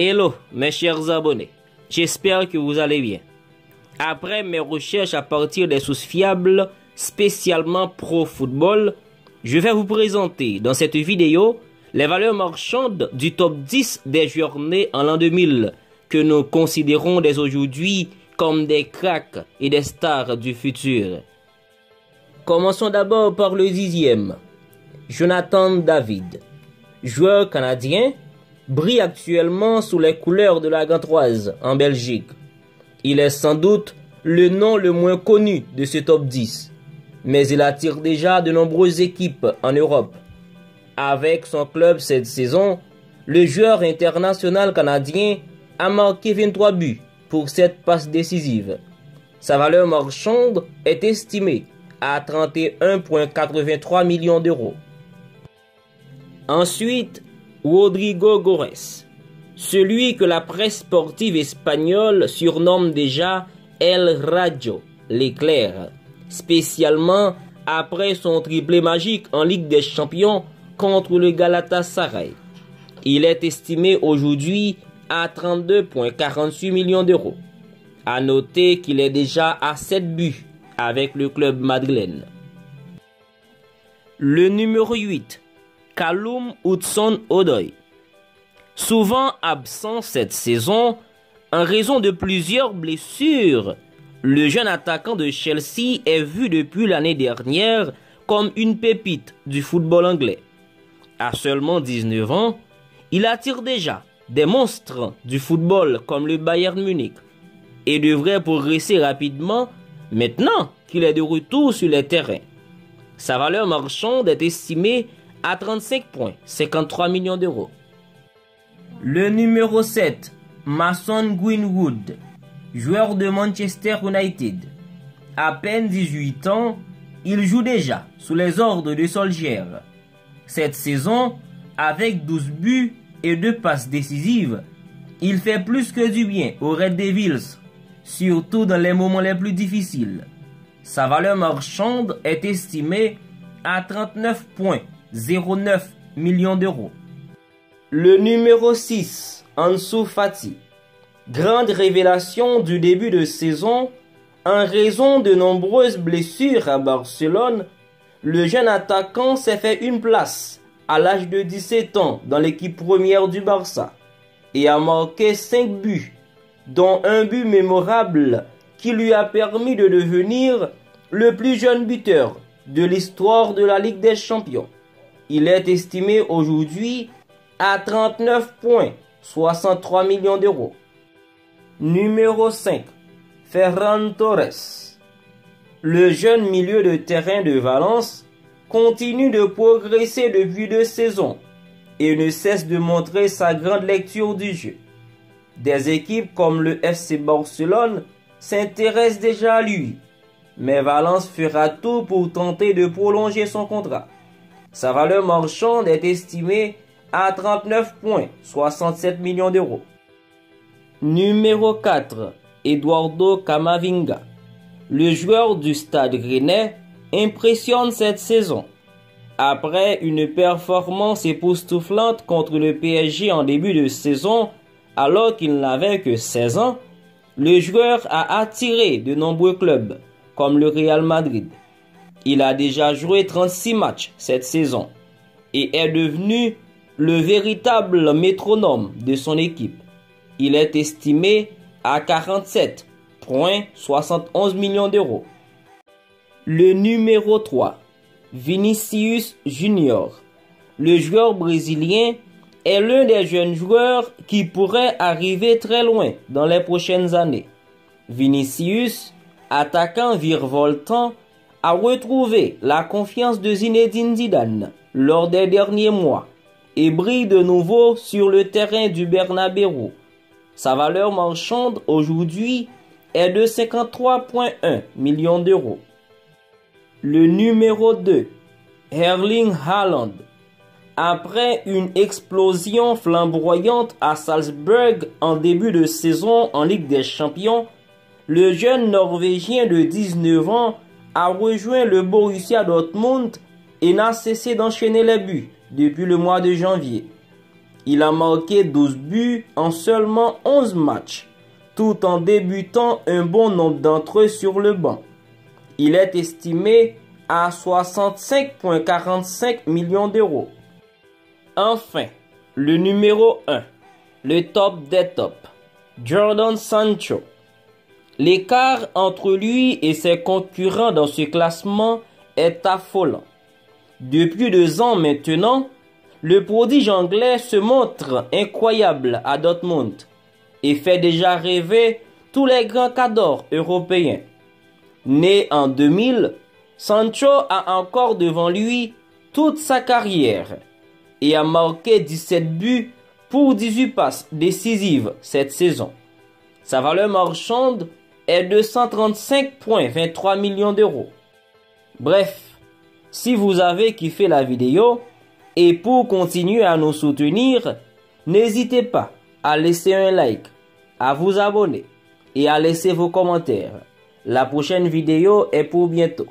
Hello mes chers abonnés, j'espère que vous allez bien. Après mes recherches à partir des sources fiables, spécialement pro football, je vais vous présenter dans cette vidéo les valeurs marchandes du top 10 des joueurs nés en l'an 2000 que nous considérons dès aujourd'hui comme des cracks et des stars du futur. Commençons d'abord par le 10e, Jonathan David. Joueur canadien, brille actuellement sous les couleurs de la Gantoise en Belgique. Il est sans doute le nom le moins connu de ce top 10, mais il attire déjà de nombreuses équipes en Europe. Avec son club cette saison, le joueur international canadien a marqué 23 buts pour 7 passes décisives. Sa valeur marchande est estimée à 31,83 millions d'euros. Ensuite, Rodrigo Gores, celui que la presse sportive espagnole surnomme déjà El Rayo, l'éclair, spécialement après son triplé magique en Ligue des Champions contre le Galatasaray. Il est estimé aujourd'hui à 32,48 millions d'euros. À noter qu'il est déjà à 7 buts avec le club madrilène. Le numéro 8, Callum Hudson-Odoi. Souvent absent cette saison en raison de plusieurs blessures, le jeune attaquant de Chelsea est vu depuis l'année dernière comme une pépite du football anglais. À seulement 19 ans, il attire déjà des monstres du football comme le Bayern Munich et devrait progresser rapidement maintenant qu'il est de retour sur les terrains. Sa valeur marchande est estimée à 35,53 millions d'euros. Le numéro 7, Mason Greenwood, joueur de Manchester United. À peine 18 ans, il joue déjà sous les ordres de Solskjaer. Cette saison, avec 12 buts et 2 passes décisives, il fait plus que du bien aux Red Devils, surtout dans les moments les plus difficiles. Sa valeur marchande est estimée à 39,09 millions d'euros. Le numéro 6, Ansu Fati. Grande révélation du début de saison, en raison de nombreuses blessures à Barcelone, le jeune attaquant s'est fait une place à l'âge de 17 ans dans l'équipe première du Barça et a marqué 5 buts, dont un but mémorable qui lui a permis de devenir le plus jeune buteur de l'histoire de la Ligue des Champions. Il est estimé aujourd'hui à 39,63 millions d'euros. Numéro 5, Ferran Torres. Le jeune milieu de terrain de Valence continue de progresser depuis 2 saisons et ne cesse de montrer sa grande lecture du jeu. Des équipes comme le FC Barcelone s'intéressent déjà à lui, mais Valence fera tout pour tenter de prolonger son contrat. Sa valeur marchande est estimée à 39,67 millions d'euros. Numéro 4, Eduardo Camavinga. Le joueur du Stade Rennais impressionne cette saison. Après une performance époustouflante contre le PSG en début de saison, alors qu'il n'avait que 16 ans, le joueur a attiré de nombreux clubs, comme le Real Madrid. Il a déjà joué 36 matchs cette saison et est devenu le véritable métronome de son équipe. Il est estimé à 47,71 millions d'euros. Le numéro 3, Vinicius Junior. Le joueur brésilien est l'un des jeunes joueurs qui pourrait arriver très loin dans les prochaines années. Vinicius, attaquant virevoltant, a retrouvé la confiance de Zinedine Zidane lors des derniers mois et brille de nouveau sur le terrain du Bernabéu. Sa valeur marchande aujourd'hui est de 53,1 millions d'euros. Le numéro 2, Erling Haaland. Après une explosion flamboyante à Salzburg en début de saison en Ligue des Champions, le jeune Norvégien de 19 ans a rejoint le Borussia Dortmund et n'a cessé d'enchaîner les buts depuis le mois de janvier. Il a marqué 12 buts en seulement 11 matchs, tout en débutant un bon nombre d'entre eux sur le banc. Il est estimé à 65,45 millions d'euros. Enfin, le numéro 1, le top des tops, Jadon Sancho. L'écart entre lui et ses concurrents dans ce classement est affolant. Depuis 2 ans maintenant, le prodige anglais se montre incroyable à Dortmund et fait déjà rêver tous les grands cadors européens. Né en 2000, Sancho a encore devant lui toute sa carrière et a marqué 17 buts pour 18 passes décisives cette saison. Sa valeur marchande est de 135,23 millions d'euros. Bref, si vous avez kiffé la vidéo et pour continuer à nous soutenir, n'hésitez pas à laisser un like, à vous abonner et à laisser vos commentaires. La prochaine vidéo est pour bientôt.